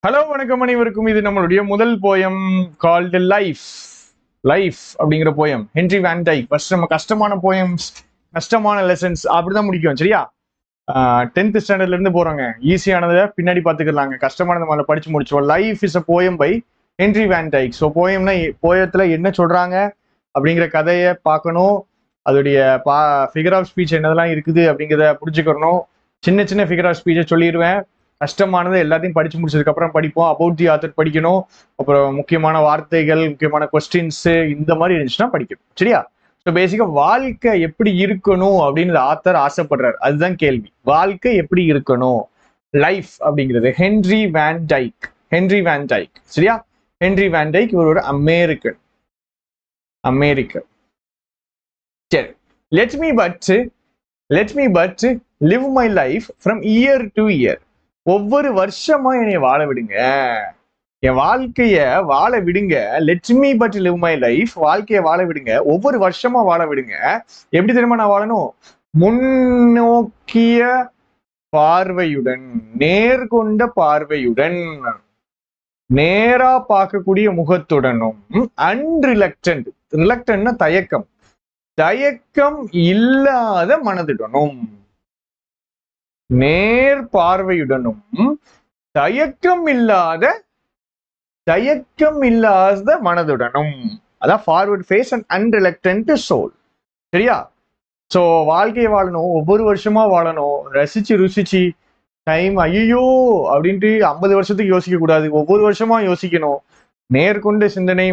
Hello வணக்கம் அனைவருக்கும். இது நம்மளுடைய முதல் போயம் கால்டு லைஃப். லைஃப் அப்படிங்கிற போயம் ஹென்றி வேன் டைக். ஃபர்ஸ்ட் நம்ம கஷ்டமான போயம்ஸ், கஷ்டமான லெசன்ஸ் அப்படிதான் முடிக்கும். சரியா? 10th ஸ்டாண்டர்ட்ல இருந்து போறோங்க. ஈஸியானதை பின்னாடி பாத்துக்கலாங்க, கஷ்டமானதை முதல்ல படிச்சு முடிச்சோம். Life is a poem by Henry Van Dyke. So போயம்னா போயத்துல என்ன சொல்றாங்க அப்படிங்கிற கதையை பார்க்கணும். அதோடைய ஃபிகர் ஆஃப் ஸ்பீச் என்னதெல்லாம் இருக்குது அப்படிங்கிறத புரிஞ்சுக்கணும். சின்ன சின்ன ஃபிகர் ஆஃப் ஸ்பீச்சை சொல்லிடுவேன். கஷ்டமானது எல்லாத்தையும் படிச்சு முடிச்சதுக்கு அப்புறம் படிப்போம். அபவுட் தி ஆத்தர் படிக்கணும். அப்புறம் முக்கியமான வார்த்தைகள், முக்கியமான கொஸ்டின்ஸ் இந்த மாதிரி இருந்துச்சுன்னா படிக்கணும். சரியா? ஸோ பேசிக்கா வாழ்க்கை எப்படி இருக்கணும் அப்படின்னு ஆத்தர் ஆசைப்படுறாரு. அதுதான் கேள்வி. வாழ்க்கை எப்படி இருக்கணும், லைஃப் அப்படிங்கிறது. Henry Van Dyke. Henry Van Dyke. சரியா? ஹென்றி வேன் டைக் இவர் ஒரு அமெரிக்கன். சரி. Let me but live my life from year to year. ஒவ்வொரு வருஷமா என்னை வாழ விடுங்க, என் வாழ்க்கைய வாழ விடுங்க. Let me but live my life, வாழ்க்கைய வாழ விடுங்க, ஒவ்வொரு வருஷமா வாழ விடுங்க. எப்படி தெரியுமா நான் வாழணும்? முன்னோக்கிய பார்வையுடன், நேர்கொண்ட பார்வையுடன், நேரா பார்க்கக்கூடிய முகத்துடனும், அன்ரிலக்டன்ட். ரிலக்டன்ட்னா தயக்கம், தயக்கம் இல்லாத மனதுடனும், நேர் பார்வையுடனும், தயக்கம் இல்லாத மனதுடனும். அதான் forward face and unreluctant soul. சரியா? சோ வாழ்க்கையை வாழணும், ஒவ்வொரு வருஷமா வாழணும், ரசிச்சு ருசிச்சு. டைம் ஐயோ அப்படின்ட்டு 50 வருஷத்துக்கு யோசிக்க கூடாது, ஒவ்வொரு வருஷமா யோசிக்கணும். நேர்கொண்ட சிந்தனை,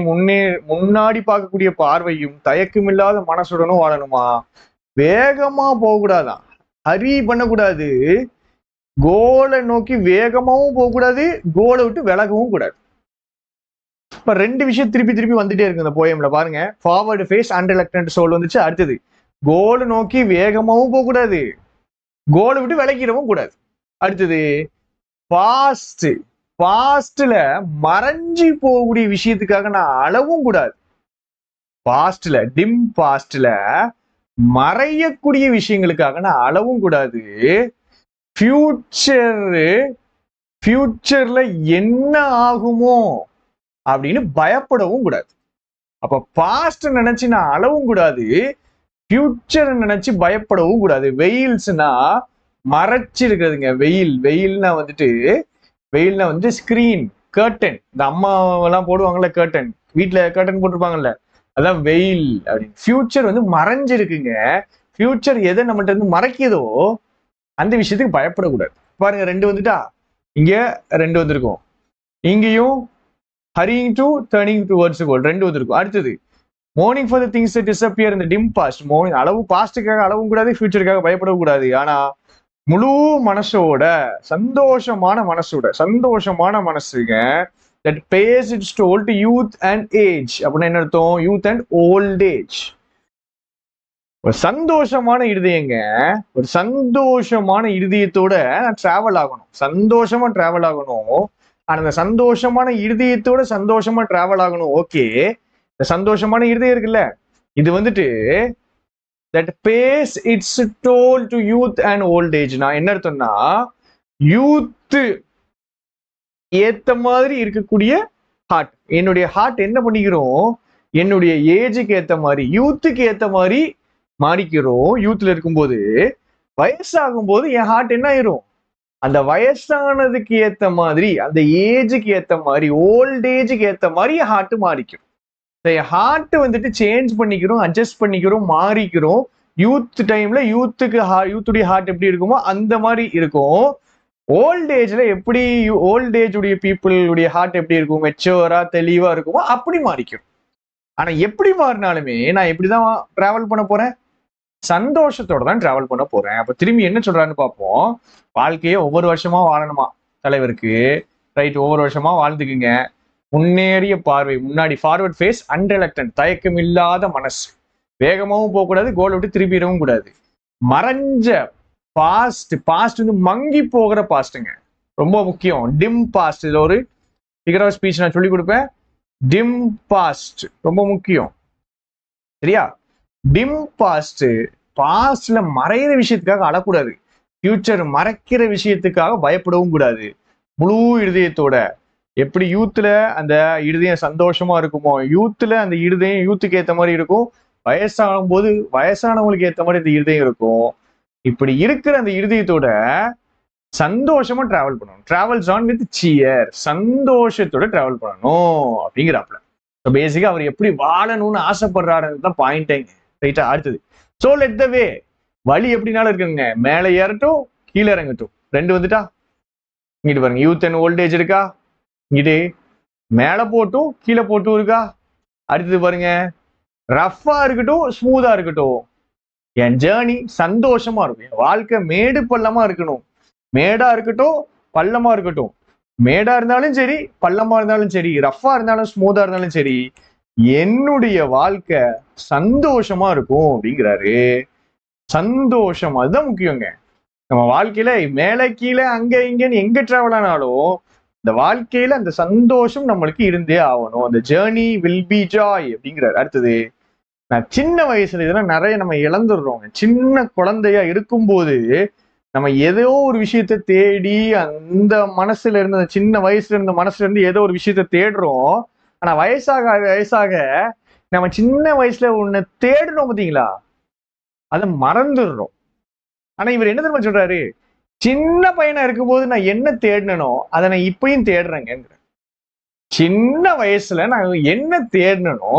முன்னாடி பார்க்கக்கூடிய பார்வையும் தயக்கமில்லாத மனசுடனும் வாழணுமா? வேகமா போகக்கூடாதான், ஹரி பண்ணக்கூடாது. கோலை நோக்கி வேகமாவும் போகக்கூடாது, கோலை விட்டு விலகவும் கூடாது. இப்ப ரெண்டு விஷயம் திருப்பி திருப்பி வந்துட்டே இருக்கு இந்த போயம்ல. பாருங்க, ஃபார்வர்டு ஃபேஸ் அன்ரிலக்டன்ட் சோல் வந்துச்சு. அடுத்தது கோலை நோக்கி வேகமாவும் போகக்கூடாது, கோலை விட்டு விலகிடவும் கூடாது. அடுத்தது பாஸ்ட்ல மறைஞ்சி போகக்கூடிய விஷயத்துக்காக நான் அளவும் கூடாது. டிம் பாஸ்ட்ல மறையக்கூடிய விஷயங்களுக்காக நான் அளவும் கூடாது. ஃபியூச்சர்ல என்ன ஆகுமோ அப்படின்னு பயப்படவும் கூடாது. அப்ப பாஸ்ட் நினைச்சு நான் அளவும் கூடாது, ஃபியூச்சர் நினைச்சு பயப்படவும் கூடாது. வெயில்ஸ்னா மறைச்சு இருக்கிறதுங்க. வெயில்னா வந்து ஸ்கிரீன், கர்டன். இந்த அம்மா எல்லாம் போடுவாங்கல்ல கர்டன், வீட்டுல கர்டன் போட்டிருப்பாங்கல்ல, அதான் வெயில் அப்படின்னு. ஃபியூச்சர் வந்து மறைஞ்சிருக்குங்க. ஃபியூச்சர் எதை நம்மகிட்ட இருந்து மறைக்குதோ அந்த விஷயத்துக்கு பயப்படக்கூடாது. பாருங்க, ரெண்டு வந்துட்டா, இங்க ரெண்டு வந்திருக்கும், இங்கேயும் hurrying to turning towards goal ரெண்டு வந்திருக்கும். அடுத்தது mourning for the things that disappear in the dim past. அளவு பாஸ்டுக்காக அளவும் கூடாது, ஃபியூச்சருக்காக பயப்படக்கூடாது. ஆனா முழு மனசோட, சந்தோஷமான மனசுங்க, that pays its toll to youth and age. அப்படின்னா என்ன அர்த்தம்? Youth and old age. ஒரு சந்தோஷமான இருதயங்க, ஒரு சந்தோஷமான இருதயத்தோட நான் டிராவல் ஆகணும், சந்தோஷமா டிராவல் ஆகணும். ஆனா அந்த சந்தோஷமான இருதயத்தோட சந்தோஷமா டிராவல் ஆகணும். ஓகே, இந்த சந்தோஷமான இருதயம் இருக்குல்ல, இது வந்துட்டு that pays its toll to youth and old age. நான் என்ன அர்த்தம்னா, யூத் ஏத்த மாதிரி இருக்கக்கூடிய ஹார்ட், என்னுடைய ஹார்ட் என்ன பண்ணிக்கிறோம், என்னுடைய ஏஜுக்கு ஏத்த மாதிரி, யூத்துக்கு ஏத்த மாதிரி மாறிக்கிறோம். யூத்ல இருக்கும்போது வயசாகும் போது என் ஹார்ட் என்ன ஆயிரும், அந்த வயசானதுக்கு ஏத்த மாதிரி, அந்த ஏஜுக்கு ஏத்த மாதிரி, ஓல்ட் ஏஜுக்கு ஏத்த மாதிரி என் ஹார்ட் மாறிக்கும். ஹார்ட் வந்துட்டு சேஞ்ச் பண்ணிக்கிறோம், அட்ஜஸ்ட் பண்ணிக்கிறோம், மாறிக்கிறோம். யூத் டைம்ல யூத்துடைய ஹார்ட் எப்படி இருக்குமோ அந்த மாதிரி இருக்கும். ஓல்ட் ஏஜ்ல எப்படி ஓல்ட் ஏஜ் உடைய பீப்புளுடைய ஹார்ட் எப்படி இருக்கும், மெச்சூரா தெளிவா இருக்குமோ அப்படி மாறிக்கும். ஆனா எப்படி மாறினாலுமே நான் எப்படிதான் டிராவல் பண்ண போறேன், சந்தோஷத்தோட தான் டிராவல் பண்ண போறேன். அப்ப திரும்பி என்ன சொல்றான்னு பார்ப்போம். வாழ்க்கையை ஒவ்வொரு வருஷமா வாழணுமா தலைவருக்கு? ரைட், ஒவ்வொரு வருஷமா வாழ்ந்துக்குங்க. முன்னேறிய பார்வை, முன்னாடி ஃபார்வர்ட் ஃபேஸ், அன்ரிலக்டன்ட், தயக்கம் இல்லாத மனசு, வேகமாவும் போகக்கூடாது, கோலை விட்டு திரும்பிடவும் கூடாது. மறைஞ்ச பாஸ்ட் வந்து மங்கி போகிற பாஸ்ட்டுங்க, ரொம்ப முக்கியம். டிம் பாஸ்ட், இதுல ஒரு ஃபிகர் ஆஃப் ஸ்பீச் நான் சொல்லி கொடுப்பேன். டிம் பாஸ்ட் ரொம்ப முக்கியம். சரியா? டிம் பாஸ்ட்ல மறையிற விஷயத்துக்காக அழக்கூடாது, ஃபியூச்சர் மறைக்கிற விஷயத்துக்காக பயப்படவும் கூடாது. முழு இருதயத்தோட எப்படி யூத்ல அந்த இருதயம் சந்தோஷமா இருக்குமோ, யூத்ல அந்த இருதயம் யூத்துக்கு ஏத்த மாதிரி இருக்கும், வயசாகும் போது வயசானவங்களுக்கு ஏத்த மாதிரி இந்த இருதயம் இருக்கும். இப்படி இருக்கிற அந்த இருதயத்தோட சந்தோஷமா டிராவல் பண்ணணும். டிராவல்ஸ் ஆன் வித் சியர், சந்தோஷத்தோட டிராவல் பண்ணணும் அப்படிங்கிறாப்ல. ஸோ பேசிக்கா அவர் எப்படி வாழணும்னு ஆசைப்படுறாருன்னு தான் பாயிண்டேங்க. ரைட்டா? அடுத்தது சோ லெட் த வே, வழி எப்படினாலும் இருக்குங்க, மேலே ஏறட்டும் கீழே இறங்கட்டும், ரெண்டு வந்துட்டா. இங்கிட்டு பாருங்க, யூத் அண்ட் ஓல்டேஜ் இருக்கா, இங்கிட்டு மேலே போட்டும் கீழே போட்டும் இருக்கா. அடுத்தது பாருங்க, ரஃபா இருக்கட்டும் ஸ்மூதா இருக்கட்டும், என் ஜேர்னி சந்தோஷமா இருக்கும், என் வாழ்க்கை மேடு பள்ளமா இருக்கணும். மேடா இருக்கட்டும் பள்ளமா இருக்கட்டும், மேடா இருந்தாலும் சரி பள்ளமா இருந்தாலும் சரி, ரஃபா இருந்தாலும் ஸ்மூதா இருந்தாலும் சரி, என்னுடைய வாழ்க்கை சந்தோஷமா இருக்கும் அப்படிங்கிறாரு. சந்தோஷம் அதுதான் முக்கியங்க. நம்ம வாழ்க்கையில மேல கீழே அங்க இங்கன்னு எங்க டிராவல் ஆனாலும் இந்த வாழ்க்கையில அந்த சந்தோஷம் நம்மளுக்கு இருந்தே ஆகணும். அந்த ஜேர்னி வில் பி ஜாய் அப்படிங்கிறாரு. அடுத்தது, நான் சின்ன வயசுல இதெல்லாம் நிறைய நம்ம இழந்துடுறோம். சின்ன குழந்தையா இருக்கும்போது நம்ம ஏதோ ஒரு விஷயத்த தேடி அந்த மனசுல இருந்து, அந்த சின்ன வயசுல இருந்த மனசுல இருந்து ஏதோ ஒரு விஷயத்த தேடுறோம். ஆனா வயசாக வயசாக நம்ம சின்ன வயசுல ஒண்ணு தேடுறோம் பார்த்தீங்களா, அதை மறந்துடுறோம். ஆனா இவர் என்ன தெரியுமா சொல்றாரு, சின்ன பையனா இருக்கும்போது நான் என்ன தேடினோ அதை நான் இப்பயும் தேடுறேங்க. சின்ன வயசுல நான் என்ன தேடினோ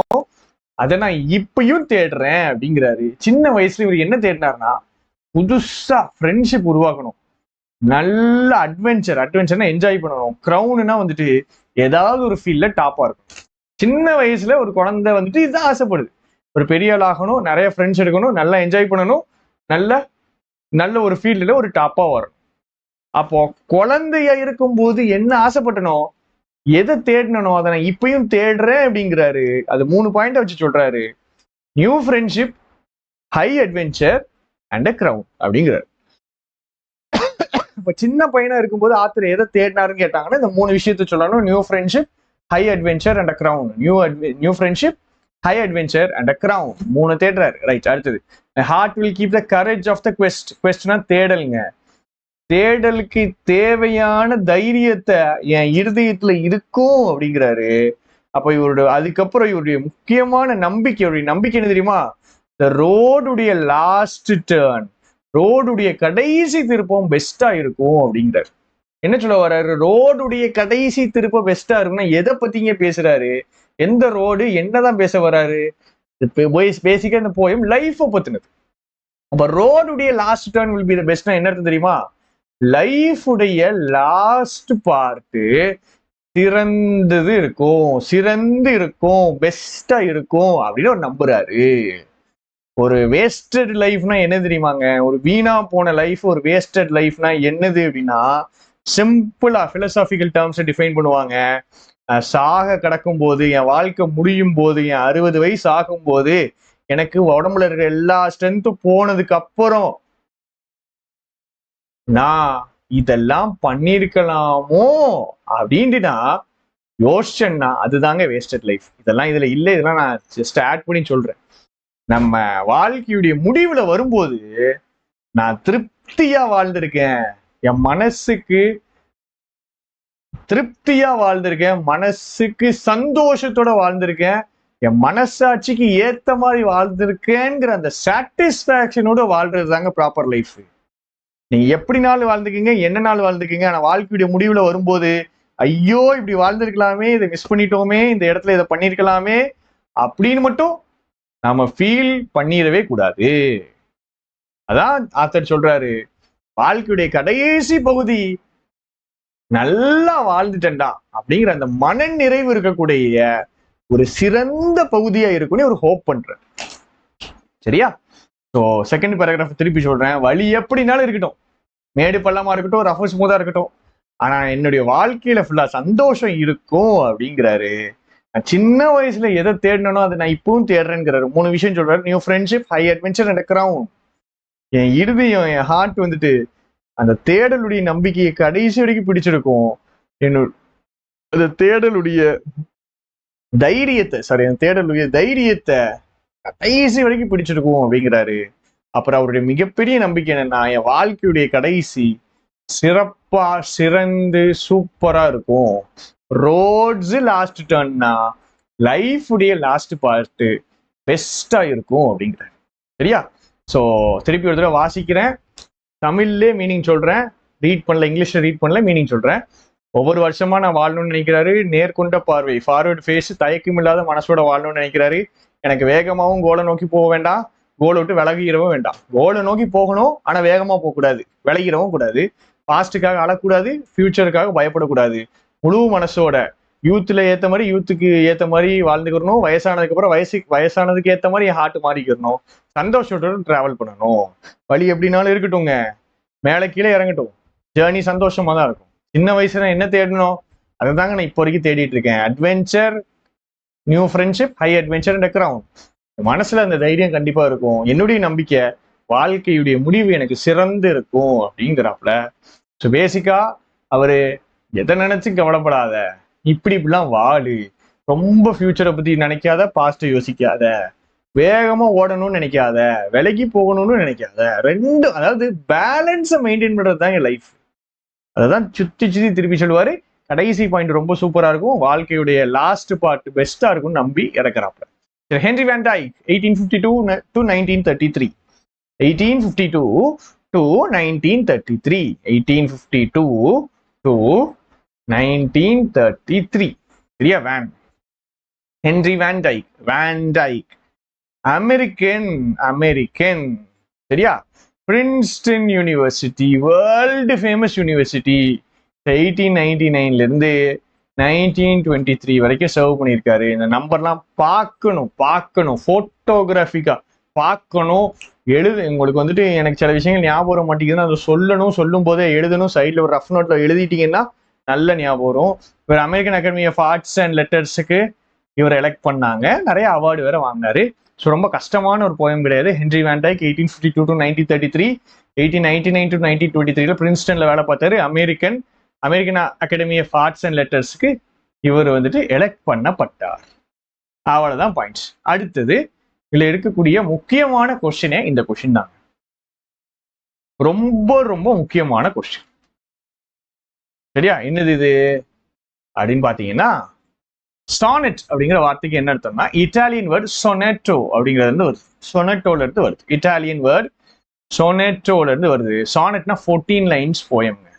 அதை நான் இப்பயும் தேடுறேன் அப்படிங்கிறாரு. சின்ன வயசுல இவர் என்ன தேடினார்னா, புதுசா ஃப்ரெண்ட்ஷிப் உருவாக்கணும், நல்ல அட்வென்ச்சர்னா என்ஜாய் பண்ணணும், கிரவுன்னா வந்துட்டு ஏதாவது ஒரு ஃபீல்ட்ல டாப்பா இருக்கும். சின்ன வயசுல ஒரு குழந்தை வந்துட்டு இதுதான் ஆசைப்படுது, ஒரு பெரிய ஆள் ஆகணும், நிறைய ஃப்ரெண்ட்ஸ் எடுக்கணும், நல்லா என்ஜாய் பண்ணணும், நல்ல நல்ல ஒரு ஃபீல்டுல ஒரு டாப்பா வரணும். அப்போ குழந்தையா இருக்கும்போது என்ன ஆசைப்பட்டனோ, எதை தேடணும் அதை நான் இப்பயும் தேடுறேன் அப்படிங்கிறாரு. அது 3 பாயிண்ட் வச்சு சொல்றாரு. New friendship, high adventure and a crown அப்படிங்கிறாரு. இப்ப சின்ன பையனா இருக்கும்போது ஆத்தர் எதை தேடினாருன்னு கேட்டாங்கன்னா இந்த 3 விஷயத்த சொல்லணும். New friendship, high adventure and a crown. New friendship, high adventure and a crown, 3 தேடுறாரு. ரைட்? அடுத்தது, heart will keep the courage of the quest. குவெஸ்ட்னா தேடலுங்க. தேடலுக்கு தேவையான தைரியத்தை என் இருதயத்துல இருக்கும் அப்படிங்கிறாரு. அப்ப இவருடைய அதுக்கப்புறம் இவருடைய முக்கியமான நம்பிக்கையுடைய நம்பிக்கை என்ன தெரியுமா, த ரோடுடைய லாஸ்ட் டேர்ன், ரோடுடைய கடைசி திருப்பம் பெஸ்டா இருக்கும் அப்படிங்கிறாரு. என்ன சொல்ல வர்றாரு, ரோடுடைய கடைசி திருப்பம் பெஸ்டா இருக்குன்னா எதை பத்திங்க பேசுறாரு, எந்த ரோடு, என்னதான் பேச வர்றாரு? பேசிக்கா இந்த போயம் லைஃபை பத்தினது. அப்ப ரோடுடைய லாஸ்ட் டர்ன் வில் பி த பெஸ்ட்னா என்ன அர்த்தம் தெரியுமா, லைஃப் உடைய லாஸ்ட் பார்ட்டு சிறந்தது இருக்கும், சிறந்து இருக்கும், பெஸ்டா இருக்கும் அப்படின்னு ஒரு நம்புறாரு. ஒரு வேஸ்டட் லைஃப்னா என்ன தெரியுமாங்க, ஒரு வீணா போன லைஃப், ஒரு வேஸ்டட் லைஃப்னா என்னது அப்படின்னா, சிம்பிளா பிலசாபிக்கல் டேர்ம்ஸ் டிஃபைன் பண்ணுவாங்க. சாக கிடக்கும் போது, என் வாழ்க்கை முடியும் போது, என் 60 வயசு ஆகும் போது எனக்கு உடம்புல இருக்கிற எல்லா ஸ்ட்ரென்த்தும் போனதுக்கு அப்புறம் நான் இதெல்லாம் பண்ணிருக்கலாமோ அப்படின்ட்டு நான் யோசிச்சேன்னா அதுதாங்க வேஸ்டட் லைஃப். இதெல்லாம் இதுல இல்ல, இதெல்லாம் நான் ஜஸ்ட் ஆட் பண்ணி சொல்றேன். நம்ம வாழ்க்கையுடைய முடிவுல வரும்போது நான் திருப்தியா வாழ்ந்திருக்கேன், என் மனசுக்கு திருப்தியா வாழ்ந்திருக்கேன், மனசுக்கு சந்தோஷத்தோட வாழ்ந்திருக்கேன், என் மனசாட்சிக்கு ஏத்த மாதிரி வாழ்ந்திருக்கேங்கிற அந்த சாட்டிஸ்பாக்சனோட வாழ்றது தாங்க ப்ராப்பர் லைஃப். நீங்க எப்படி நாள் வாழ்ந்துக்கீங்க, என்ன நாள் வாழ்ந்துக்கீங்க, ஆனா வாழ்க்கையுடைய முடிவுல வரும்போது ஐயோ இப்படி வாழ்ந்திருக்கலாமே, இதை மிஸ் பண்ணிட்டோமே, இந்த இடத்துல இதை பண்ணிருக்கலாமே அப்படின்னு மட்டும் நாம ஃபீல் பண்ணிடவே கூடாது. அதான் ஆத்தர் சொல்றாரு, வாழ்க்கையுடைய கடைசி பகுதி நல்லா வாழ்ந்துட்டேன்டா அப்படிங்கிற அந்த மன நிறைவு இருக்கக்கூடிய ஒரு சிறந்த பகுதியா இருக்கும்னு ஒரு ஹோப் பண்றேன். சரியா? ஸோ செகண்ட் பேராகிராஃப் திருப்பி சொல்றேன். வழி எப்படினாலும் இருக்கட்டும், மேடு பள்ளமா இருக்கட்டும், ரஃப் ஸ்மூதா இருக்கட்டும், ஆனா என்னுடைய வாழ்க்கையில ஃபுல்லா சந்தோஷம் இருக்கும் அப்படிங்கிறாரு. நான் சின்ன வயசுல எதை தேடணும் அதை நான் இப்பவும் தேடுறேங்கிறாரு. 3 விஷயம் சொல்றாரு. New friendship, high adventure and crown. என் இருதயம், என் ஹார்ட் வந்துட்டு அந்த தேடலுடைய நம்பிக்கையை கடைசி வரைக்கும் பிடிச்சிருக்கும். அந்த தேடலுடைய தைரியத்தை, அந்த தேடலுடைய தைரியத்தை கடைசி வரைக்கும் பிடிச்சிருக்கும் அப்படிங்கிறாரு. அப்புறம் அவருடைய மிகப்பெரிய நம்பிக்கை என்னன்னா, என் வாழ்க்கையுடைய கடைசி சிறப்பா சிறந்து சூப்பரா இருக்கும். ரோட்ஸ் லாஸ்ட் டர்ன்னா லைஃப் உடைய லாஸ்ட் பார்ட் பெஸ்டா இருக்கும் அப்படிங்கிறார். சரியா? ஸோ திருப்பி ஒரு தடவை வாசிக்கிறேன், தமிழ்ல மீனிங் சொல்றேன், ரீட் பண்ணல, இங்கிலீஷ்ல ரீட் பண்ணல, மீனிங் சொல்றேன். ஒவ்வொரு வருஷமா நான் வாழணும்னு நினைக்கிறாரு, நேர்கொண்ட பார்வை, ஃபார்வர்ட் ஃபேஸ், தயக்கம் இல்லாத மனசோட வாழணும்னு நினைக்கிறாரு. எனக்கு வேகமாகவும் கோலை நோக்கி போக வேண்டாம், கோலை விட்டு விலகிடவும் வேண்டாம். கோலை நோக்கி போகணும், ஆனா வேகமா போகக்கூடாது, விலகிடவும் கூடாது. பாஸ்டுக்காக அழக்கூடாது, ஃபியூச்சருக்காக பயப்படக்கூடாது. முழு மனசோட யூத்ல ஏத்த மாதிரி யூத்துக்கு ஏத்த மாதிரி வாழ்ந்துக்கிறணும். வயசானதுக்கு அப்புறம் வயசானதுக்கு ஏத்த மாதிரி ஹார்ட் மாறிக்கிறணும். சந்தோஷத்தோட டிராவல் பண்ணணும். வழி எப்படினாலும் இருக்கட்டும்ங்க, மேலே கீழே இறங்கட்டும், ஜேர்னி சந்தோஷமா தான் இருக்கும். சின்ன வயசுல என்ன தேடணும், அதை தாங்க நான் இப்போ வரைக்கும் தேடிட்டு இருக்கேன். Adventure, new friendship, high adventure and ground. மனசுல அந்த தைரியம் கண்டிப்பா இருக்கும். என்னுடைய நம்பிக்கை வாழ்க்கையுடைய முடிவு எனக்கு சிறந்து இருக்கும் அப்படிங்கிறாப்புல. ஸோ பேசிக்கா அவரு எதை நினைச்சு கவலைப்படாத, இப்படிலாம் வாழு, ரொம்ப ஃபியூச்சரை பத்தி நினைக்காத, பாஸ்ட் யோசிக்காத, வேகமா ஓடணும்னு நினைக்காத, விலகி போகணும்னு நினைக்காத. ரெண்டும், அதாவது பேலன்ஸை மெயின்டைன் பண்றது தான் என் லைஃப். அதான் சுத்தி சுத்தி திருப்பி சொல்லுவாரு. கடைசி பாயிண்ட் ரொம்ப சூப்பரா இருக்கும், வாழ்க்கையுடைய லாஸ்ட் பார்ட் பெஸ்டா இருக்கும் நம்பி இறக்குறாப்ல. Henry Van Dyke 1852 to 1933. 1852 to 1933. 1852 to 1933. சரியா? Henry Van Dyke. Van Dyke American. சரியா? Princeton University, world famous university. 1899ல இருந்து 1923 வரைக்கும் சர்வ் பண்ணியிருக்காரு. இந்த நம்பர்லாம் பார்க்கணும் போட்டோகிராஃபிக்கா பார்க்கணும். உங்களுக்கு வந்துட்டு எனக்கு சில விஷயங்கள் ஞாபகம் வர மாட்டேங்குதுன்னா அதை சொல்லும் போதே எழுதணும். சைட்ல ஒரு ரஃப் நோட்ல எழுதிட்டீங்கன்னா நல்ல ஞாபகம் வரும். இவர் American Academy of Arts and லெட்டர்ஸுக்கு இவர் எலெக்ட் பண்ணாங்க. நிறைய அவார்டு வேற வாங்கினாரு. ஸோ ரொம்ப கஷ்டமான ஒரு போயம் கிடையாது. Henry Van Dyke 1852 to 1933, 1899 to 1923 பிரின்ஸ்டன்ல வேலை பார்த்தாரு. American Academy of Arts and லெட்டர்ஸ்க்கு இவர் வந்துட்டு எலெக்ட் பண்ணப்பட்டார். அவ்வளவுதான் பாயிண்ட்ஸ். அடுத்தது இதுல இருக்கக்கூடிய முக்கியமான கொஸ்டினே இந்த கொஸ்டின் தாங்க. ரொம்ப ரொம்ப முக்கியமான கொஸ்டின். சரியா? என்னது இது அப்படின்னு பாத்தீங்கன்னா, சானட் அப்படிங்கிற வார்த்தைக்கு என்ன அர்த்தம்னா, இட்டாலியன் வேர்டு சொனேட்டோ அப்படிங்கிறது வருது. சொனேட்டோல இருந்து வருது. இட்டாலியன் வேர்டு சொனேட்டோல இருந்து வருது. சானட்னா 14 லைன்ஸ் போயம்ங்க,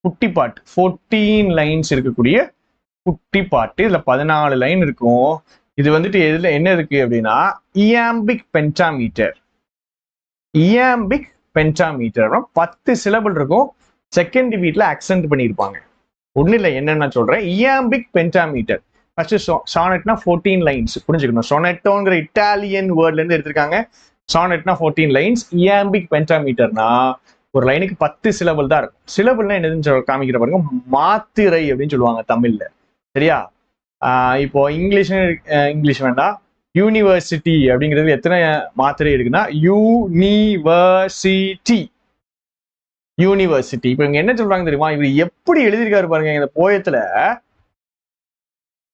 குட்டி பாட்டு. 14 லைன்ஸ் இருக்கக்கூடிய குட்டி பாட்டு. இதுல 14 லைன் இருக்கும். இது வந்துட்டு எதுல என்ன இருக்கு அப்படின்னா, இயாம்பிக் பென்டாமீட்டர். இயாம்பிக் பென்டாமீட்டர் 10 சிலபிள் இருக்கும். செகண்ட் வீட்ல அக்சென்ட் பண்ணியிருப்பாங்க. ஒன்றும் இல்லை, என்னென்ன சொல்றேன். இயாம்பிக் பென்டாமீட்டர். ஃபர்ஸ்ட் சானட்னா 14 லைன்ஸ் புரிஞ்சுக்கணும். சொனெட்டோங்கிற இட்டாலியன் வேர்ட்ல இருந்து எடுத்திருக்காங்க. சானட்னா 14 லைன்ஸ். இயாம்பிக் பென்டாமீட்டர்னா ஒரு லைனுக்கு 10 சிலபிள் தான் இருக்கும். சிலபிள்னா என்னதுன்னு காமிக்கிற பாருங்க, மாத்திரை அப்படின்னு சொல்லுவாங்க தமிழ்ல. சரியா? இப்போ இங்கிலீஷ் வேண்டாம், யூனிவர்சிட்டி அப்படிங்கிறது எத்தனை மாத்திரை இருக்குன்னா, யூனிவர்சிட்டி. இப்ப இவங்க என்ன சொல்றாங்க தெரியுமா? இவர் எப்படி எழுதியிருக்காரு பாருங்க இந்த போயத்துல.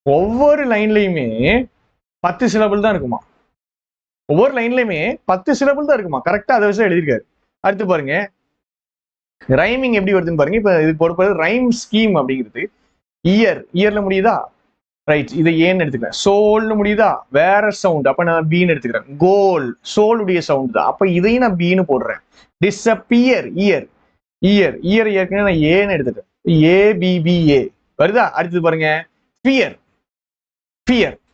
ஒவ்வொரு லைன்லயுமே 10 சிலபிள் தான் இருக்குமா. ஒவ்வொரு லைன்லயுமே 10 சிலபிள் தான் இருக்குமா. கரெக்டா அதை வச்சு எழுதியிருக்காரு. அடுத்து பாருங்க, ரைமிங் எப்படி வருதுன்னு பாருங்க. இப்ப இது பொறுப்பது ரைம் ஸ்கீம் அப்படிங்கிறது. இயர்ல முடியுதா, ரைட், இதை ஏன்னு எடுத்துக்கிறேன். சோல்னு முடியுதா, வேற சவுண்ட், அப்ப நான் பீன்னு எடுத்துக்கிறேன். கோல் சோலுடைய சவுண்ட் தான், அப்ப இதையும் நான் பீன்னு போடுறேன். டிஸ்அப்பியர், இயர் ஏற்கனவே நான் ஏன்னு எடுத்துட்டேன். ஏபிபிஏ வருதா. அடுத்தது பாருங்க, ஃபியர்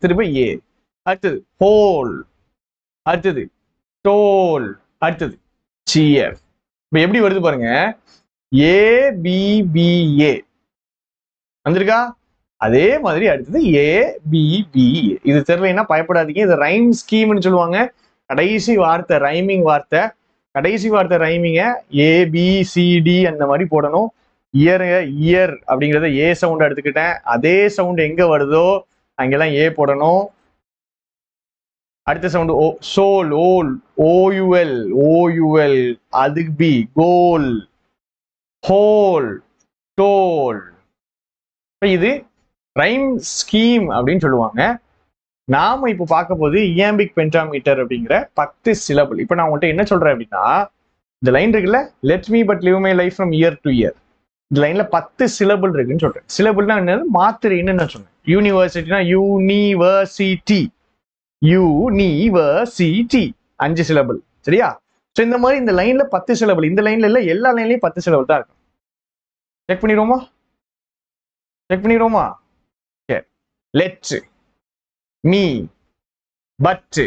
திரும்ப ஏ. அடுத்தது ஹோல், அடுத்தது டோல், அடுத்தது சியர். இப்ப எப்படி வருது பாருங்க, ஏபிபிஏ வந்திருக்கா. அதே மாதிரி அடுத்தது ஏபிபிஏ. இது தெரியலன்னா பயப்படாதீங்க, இது ரைம் ஸ்கீம்னு சொல்லுவாங்க. கடைசி வார்த்தை ரைமிங் வார்த்தை, கடைசி வார்த்தை ரைமிங்க ஏபிசிடி அந்த மாதிரி போடணும். இயர் அப்படிங்கிறத ஏ சவுண்ட் எடுத்துக்கிட்டேன். அதே சவுண்ட் எங்க வருதோ அங்கெல்லாம் ஏ போடணும். அடுத்த சவுண்ட் சோல், ஓயுஎல், அதுக்கு பி, கோல், ஹோல், டோல். இது ரைம் ஸ்கீம் அப்படின்னு சொல்லுவாங்க. நாம இப்போ பார்க்க போது இயாம்பிக் பென்டாமீட்டர் அப்படிங்கிற 10 சிலபிள். இப்போ நான் உங்கள்கிட்ட என்ன சொல்றேன் அப்படின்னா, இந்த லைன் இருக்குல்ல, let me but live my life from year to year. இந்த லைன்ல 10 சிலபிள் இருக்குன்னு சொல்றேன். சிலபிள்னா என்னது? மாத்திரைன்னு நான் சொன்னேன். யூனிவர்சிட்டினா யூனிவர்சிட்டி, யூனிவர்சிட்டி 5 சிலபிள். சரியா? ஸோ இந்த மாதிரி இந்த லைன்ல 10 சிலபிள், இந்த லைன்ல இல்ல, எல்லா லைன்லயும் 10 சிலபிள் தான் இருக்கும். செக் பண்ணிடுவோமா? செக் பண்ணிடுவோமா? சரி. லெட் மீ, பட்,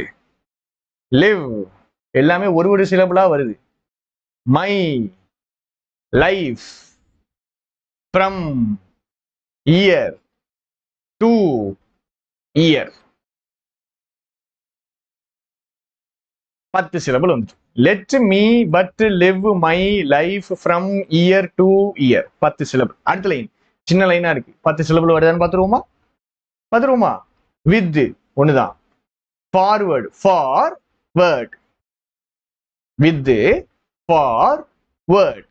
லிவ் எல்லாமே ஒரு சிலபிளா வருது. My life, from, year, to year 10 syllable வந்துச்சு. Let me, but, live, my, life, from, year, to year 10 syllable. அடுத்த லைன் சின்ன லைனா இருக்கு, 10 சிலபிள் வருதான்னு பார்த்துருவோமா? வித் ஒண்ணுதான். Forward, forward, with, forward,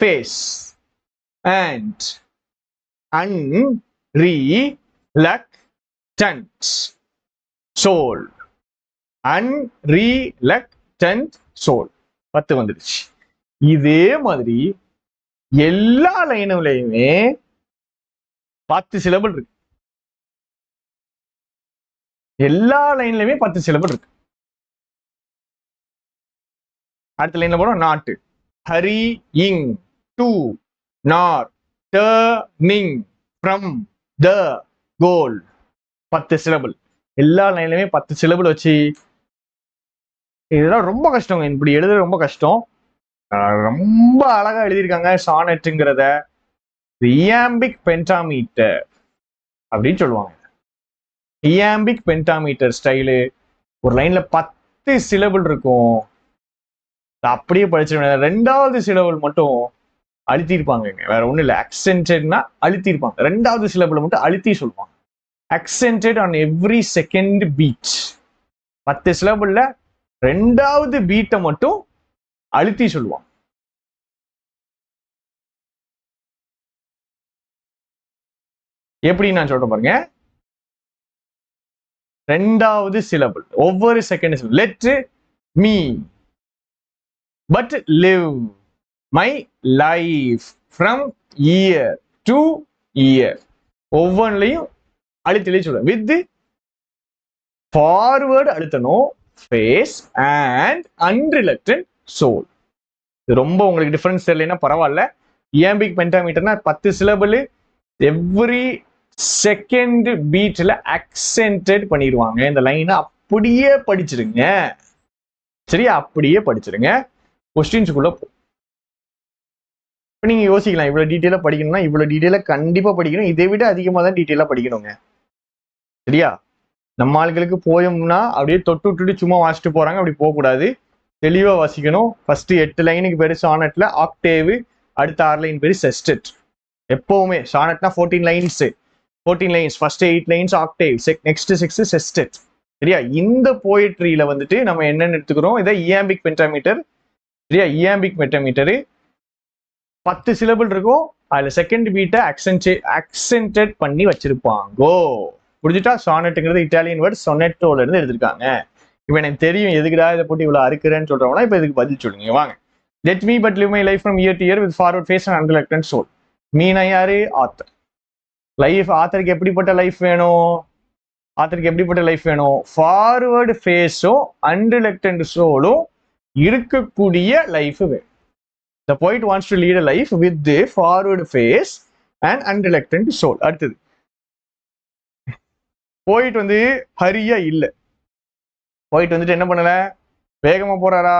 face, and, unreluctant soul, unreluctant soul 10 வந்துடுச்சு. இதே மாதிரி எல்லா லைன்லயுமே 10 சிலபிள் இருக்கு. எல்லா லைன்லயுமே 10 சிலபிள் இருக்கு. அடுத்த லைன்ல போறோம். Not, hurrying, to, nor, turning, from, the, goal 10 syllable. எல்லா லைன்லயுமே 10 சிலபிள் வச்சு இதெல்லாம் ரொம்ப கஷ்டங்க. இப்படி எழுத ரொம்ப கஷ்டம். ரொம்ப அழகா எழுதியிருக்காங்க சானட்டுங்கிறத. இயாம்பிக் பென்டாமீட்டர் அப்படின்னு சொல்லுவாங்க. இயாம்பிக் பென்டாமீட்டர் ஸ்டைலு. ஒரு லைன்ல 10 சிலபிள் இருக்கும், அப்படியே படிச்சிருவேன். 2வது சிலபிள் மட்டும் அழுத்திருப்பாங்க. வேற ஒண்ணும் இல்லை. அக்சென்டட்னா அழுத்திருப்பாங்க. 2வது சிலபிள் மட்டும் அழுத்தி சொல்லுவாங்க. accented on every second beat. 10 சிலபிள்ல 2வது பீட்டை மட்டும் அழுத்தி சொல்லுவான். எப்படி நான் சொல்றேன் பாருங்க. 2வது சிலபிள் ஒவ்வொரு second. Let me, but, live, my life, from, year, to year ஒவ்வொன்றையும் அழுத்திலே சொல்லுவேன். வித், ஃபார்வர்டு அழுத்தணும், ஃபேஸ், அண்ட், அன்ரிலக்டன்ட் சோல். இது ரொம்ப உங்களுக்கு டிஃபரன்ஸ் தெரியலன்னா பரவாயில்ல. இயாம்பிக் பென்டாமீட்டர்னா 10 சிலபிள், எவ்ரி செகண்ட் பீட்ல அக்சென்டட் பண்ணிடுவாங்க. இந்த லைனை அப்படியே படிச்சிருங்க. சரியா? அப்படியே படிச்சிருங்க. கொஸ்டின்ஸுக்குள்ள போ. நீங்க யோசிக்கலாம், இவ்வளவு டீட்டெயிலா படிக்கணும்னா இவ்வளவு டீட்டெயிலா கண்டிப்பா படிக்கணும். இதை விட அதிகமா தான் டீட்டெயிலா படிக்கணுங்க. சரியா? நம்ம ஆளுகளுக்கு போயம்னா அப்படியே தொட்டு விட்டுட்டு சும்மா வாசிட்டு போறாங்க. அப்படி போகக்கூடாது. தெளிவா வாசிக்கணும். ஃபர்ஸ்ட் 8 லைனுக்கு பேரு சானட்ல ஆக்டேவ், அடுத்த 6 லைன் பேரு செஸ்டட். எப்பவுமே சானட்னா 14 lines, 14 lines. First 8 lines Octave, next 6 sestet. சரியா? இந்த போயட்ரியில வந்துட்டு நம்ம என்னன்னு எடுத்துக்கிறோம், இதை இயாம்பிக் பென்டாமீட்டர். சரியா? இயாம்பிக் பென்டாமீட்டர் 10 சிலபிள் இருக்கும். அதுல செகண்ட் பீட்டை அக்சென்டட் பண்ணி வச்சிருப்பாங்கோ. புரிஞ்சுட்டா? சானட்டுங்கிறது இட்டாலியன் வேர்ட் சொனெட்டோல இருந்து எடுத்திருக்காங்க. இப்ப எனக்கு தெரியும் எதுக்குடா இதை போட்டு இவ்வளவு அறுக்கிறேன்னு சொல்றவங்களா இப்ப இதுக்கு பதில் சொல்லுங்க வாங்க. Let me but live my life from year to year with forward face and unreluctant soul. மீனா யாரு? ஆத்தர். லைஃப் ஆத்தருக்கு எப்படிப்பட்ட லைஃப் வேணும்? ஆத்தருக்கு எப்படிப்பட்ட லைஃப் வேணும்? ஃபார்வர்டு ஃபேஸும் அன்ரிலக்டன்ட் சோலும் இருக்கக்கூடிய லைஃப் வேணும். The poet wants to lead a life with the forward face and unreluctant soul. அடுத்தது, போயிட்டு வந்து ஹரியா இல்ல. போயிட்டு வந்துட்டு என்ன பண்ணல? வேகமா போறாரா?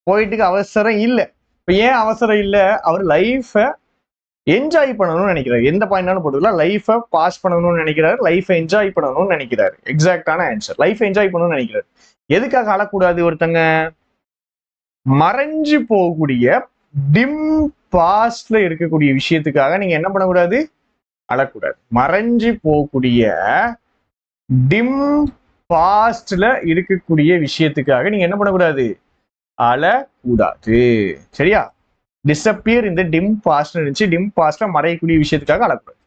போயிட்டுக்கு அவசரம் இல்லை. இப்ப ஏன் அவசரம் இல்லை? அவர் லைஃபை என்ஜாய் பண்ணணும்னு நினைக்கிறாரு. எந்த பாயிண்டாலும் போட்டுக்கலாம். லைஃபை பாஸ் பண்ணணும்னு நினைக்கிறாரு, லைஃபை என்ஜாய் பண்ணணும்னு நினைக்கிறாரு. எக்ஸாக்டான ஆன்சர். லைஃபை என்ஜாய் பண்ணணும்னு நினைக்கிறாரு. எதுக்காக அழக்கூடாது? ஒருத்தங்க மறைஞ்சு போகக்கூடிய டிம் பாஸ்ட்ல இருக்கக்கூடிய விஷயத்துக்காக நீங்க என்ன பண்ணக்கூடாது? அழக்கூடாது. மறைஞ்சு போகக்கூடிய டிம் பாஸ்ட்ல இருக்கக்கூடிய விஷயத்துக்காக நீங்க என்ன பண்ணக்கூடாது? அழக்கூடாது. சரியா? டிஸப்பியர் இந்த டிம் பாஸ்ட் இருந்துச்சு. டிம் பாஸ்ட்ல மறையக்கூடிய விஷயத்துக்காக அழக்கூடாது.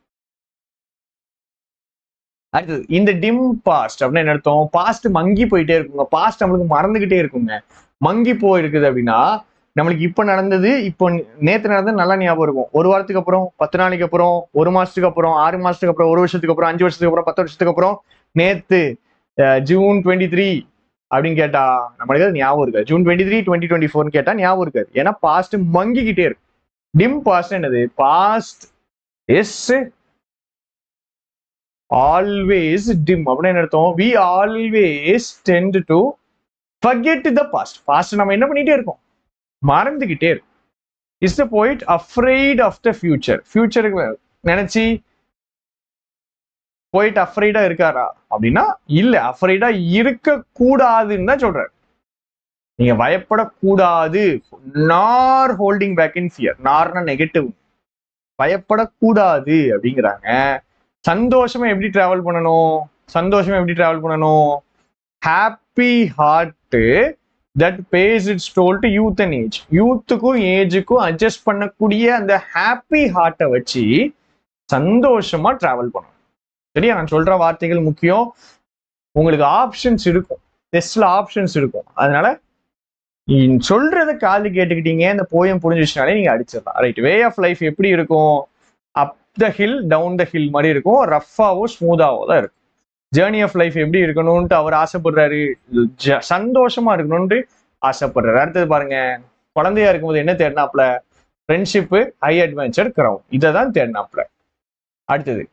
அடுத்தது, இந்த டிம் பாஸ்ட் அப்படின்னா என்ன அர்த்தம்? பாஸ்ட் மங்கி போயிட்டே இருக்குங்க. பாஸ்ட் நம்மளுக்கு மறந்துகிட்டே இருக்குங்க. மங்கி போயிருக்குது அப்படின்னா நம்மளுக்கு இப்ப நடந்தது, இப்போ நேத்து நடந்தது நல்லா ஞாபகம் இருக்கும். ஒரு வாரத்துக்கு அப்புறம், 10 நாளைக்கு அப்புறம், ஒரு மாசத்துக்கு அப்புறம், 6 மாசத்துக்கு அப்புறம், ஒரு வருஷத்துக்கு அப்புறம், 5 வருஷத்துக்கு அப்புறம், 10 வருஷத்துக்கு அப்புறம், நேத்து ஜூன் 23 அப்படின்னு கேட்டா நம்மளுக்கு அது ஞாபகம் இருக்காது. ஜூன் 23 2024 கேட்டா ஞாபகம் இருக்காது. ஏன்னா பாஸ்ட் மங்கிக்கிட்டே இருக்கு. டிம் பாஸ்ட் என்னது? பாஸ்ட் இஸ் ஆல்வேஸ் டிம் அப்படின்னு என்ன அர்த்தம்? We always tend to forget the past. Past நம்ம என்ன பண்ணிட்டே இருக்கோம்? மறந்துகிட்டே இருக்கும். Is the poet afraid of the future? ஃபியூச்சருக்கு நினைச்சு போயிட்டு அஃப்ரைடா இருக்காரா அப்படின்னா இல்ல, அஃப்ரைடா இருக்க கூடாதுன்னு தான் சொல்றாரு. நீங்க பயப்படக்கூடாது. Nor holding back in fear. நார்னா நெகட்டிவ். பயப்படக்கூடாது அப்படிங்கிறாங்க. சந்தோஷமா எப்படி டிராவல் பண்ணணும்? சந்தோஷமா எப்படி டிராவல் பண்ணணும்? Happy heart that pays its toll to youth and age. யூத்துக்கும் ஏஜுக்கும் அட்ஜஸ்ட் பண்ணக்கூடிய அந்த ஹாப்பி ஹார்ட்டை வச்சு சந்தோஷமா டிராவல் பண்ணணும். சரியா? நான் சொல்ற வார்த்தைகள் முக்கியம். உங்களுக்கு ஆப்ஷன்ஸ் இருக்கும், டெஸ்ட்ல ஆப்ஷன்ஸ் இருக்கும். அதனால சொல்றத காது கேட்டுக்கிட்டீங்க, இந்த போயம் புரிஞ்சிச்சுனாலே நீங்க அடிச்சிடலாம். ரைட். வே ஆஃப் லைஃப் எப்படி இருக்கும்? Up the hill down the hill மாதிரி இருக்கும். ரஃபாவோ ஸ்மூதாவோ தான் இருக்கும். ஜேர்னி ஆஃப் லைஃப் எப்படி இருக்கணும்ட்டு அவர் ஆசைப்படுறாரு? சந்தோஷமா இருக்கணும்னு ஆசைப்படுறாரு. அடுத்தது பாருங்க, குழந்தையா இருக்கும்போது என்ன தேடினாப்ல? Friendship, high adventure, crown. இதை தான் தேடினாப்ல. அடுத்தது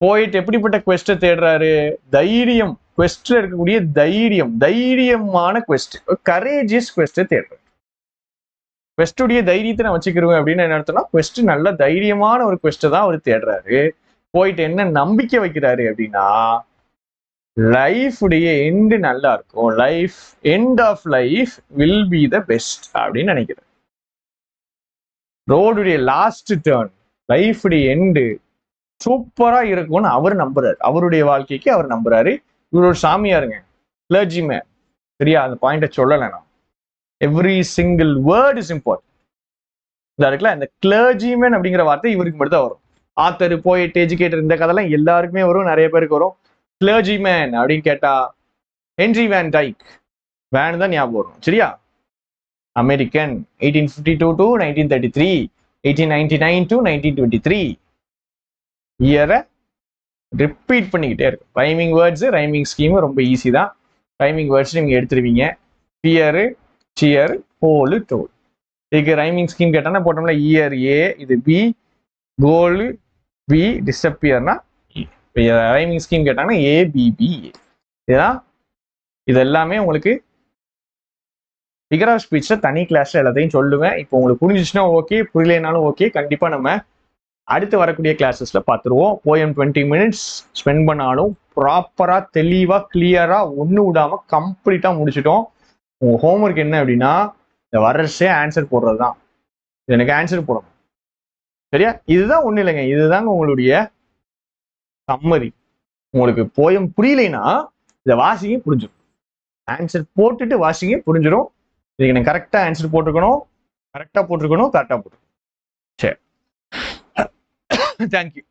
போயிட்டு எப்படிப்பட்ட குவெஸ்ட தேடுறாரு? தைரியம். குவெஸ்ட்ல இருக்கக்கூடிய தைரியம், தைரியமான குவெஸ்ட், கரேஜியஸ் குவெஸ்ட தேடுறாரு. குவெஸ்டுடைய தைரியத்தை நான் வச்சுக்கிறேன் அப்படின்னு என்ன அர்த்தம்னா, குவெஸ்ட் நல்ல தைரியமான ஒரு குவெஸ்ட தான் அவர் தேடுறாரு. போயிட்டு என்ன நம்பிக்கை வைக்கிறாரு அப்படின்னா, லைஃப் உடைய எண்டு நல்லா இருக்கும். Life end of life will be the best அப்படின்னு நினைக்கிறேன். ரோடுடைய லாஸ்ட் டேர்ன், லைஃப் உடைய எண்டு சூப்பரா இருக்கும்னு அவர் நம்புறாரு. அவருடைய வாழ்க்கைக்கு அவர் நம்புறாரு. இவர் ஒரு சாமியாருங்க, கிளர்ஜிமேன். சரியா? அந்த பாயிண்ட சொல்லலை நான். Every single word is important. இந்த இருக்குல்ல, இந்த கிளர்ஜிமேன் அப்படிங்கிற வார்த்தை இவருக்கு மட்டும் தான் வரும். ஆத்தர், போயிட், எஜுகேட்டர், இந்த கதைலாம் எல்லாருக்குமே வரும், நிறைய பேருக்கு வரும். கிளர்ஜிமேன் அப்படின்னு கேட்டா ஹென்ரி வேன் டைக். வேன் தான் ஞாபகம் வரும். சரியா? American, 1852 to 1933, 1899 to 1923. இயரை ரிப்பீட் பண்ணிக்கிட்டே இருக்கும். ரைமிங் வேர்ட்ஸ், ரைமிங் ஸ்கீம் ரொம்ப ஈஸி தான். ரைமிங் வேர்ட்ஸ் நீங்க எடுத்துருவீங்க. Fear, cheer, hole, toll. இதுக்கு ரைமிங் ஸ்கீம் கேட்டானா போட்டோம்ல, இயர் ஏ, இது பி, கோலு பி, டிஸப்பியர்னா ரைமிங் ஸ்கீம் கேட்டாங்கன்னா ஏ பி பி ஏ. இதுதான். இது எல்லாமே உங்களுக்கு ஃபிகர் ஆஃப் ஸ்பீச்ல தனி கிளாஸ்ல எல்லாத்தையும் சொல்லுவேன். இப்போ உங்களுக்கு புரிஞ்சிச்சுன்னா ஓகே, புரியலைனாலும் ஓகே. கண்டிப்பா நம்ம அடுத்து வரக்கூடிய கிளாஸஸ்ல பார்த்துருவோம். போயம் 20 மினிட்ஸ் ஸ்பெண்ட் பண்ணாலும் ப்ராப்பரா, தெளிவா, கிளியரா, ஒண்ணு விடாம கம்ப்ளீட்டா முடிச்சிட்டோம். உங்க ஹோம்ஒர்க் என்ன அப்படின்னா, இந்த வர்றஸே ஆன்சர் போடுறதுதான். எனக்கு ஆன்சர் போடணும். சரியா? இதுதான் ஒண்ணு இல்லைங்க, இதுதாங்க உங்களுடைய சம்மரி. உங்களுக்கு போயம் புரியலைன்னா இதை வாசிங்க, புரிஞ்சிடும். ஆன்சர் போட்டுட்டு வாசிங்க, புரிஞ்சிடும். இதுக்கு எனக்கு கரெக்டா ஆன்சர் போட்டுக்கணும், கரெக்டா போட்டிருக்கணும், கரெக்டா போட்டுருக்கணும். சரி, தேங்க்யூ.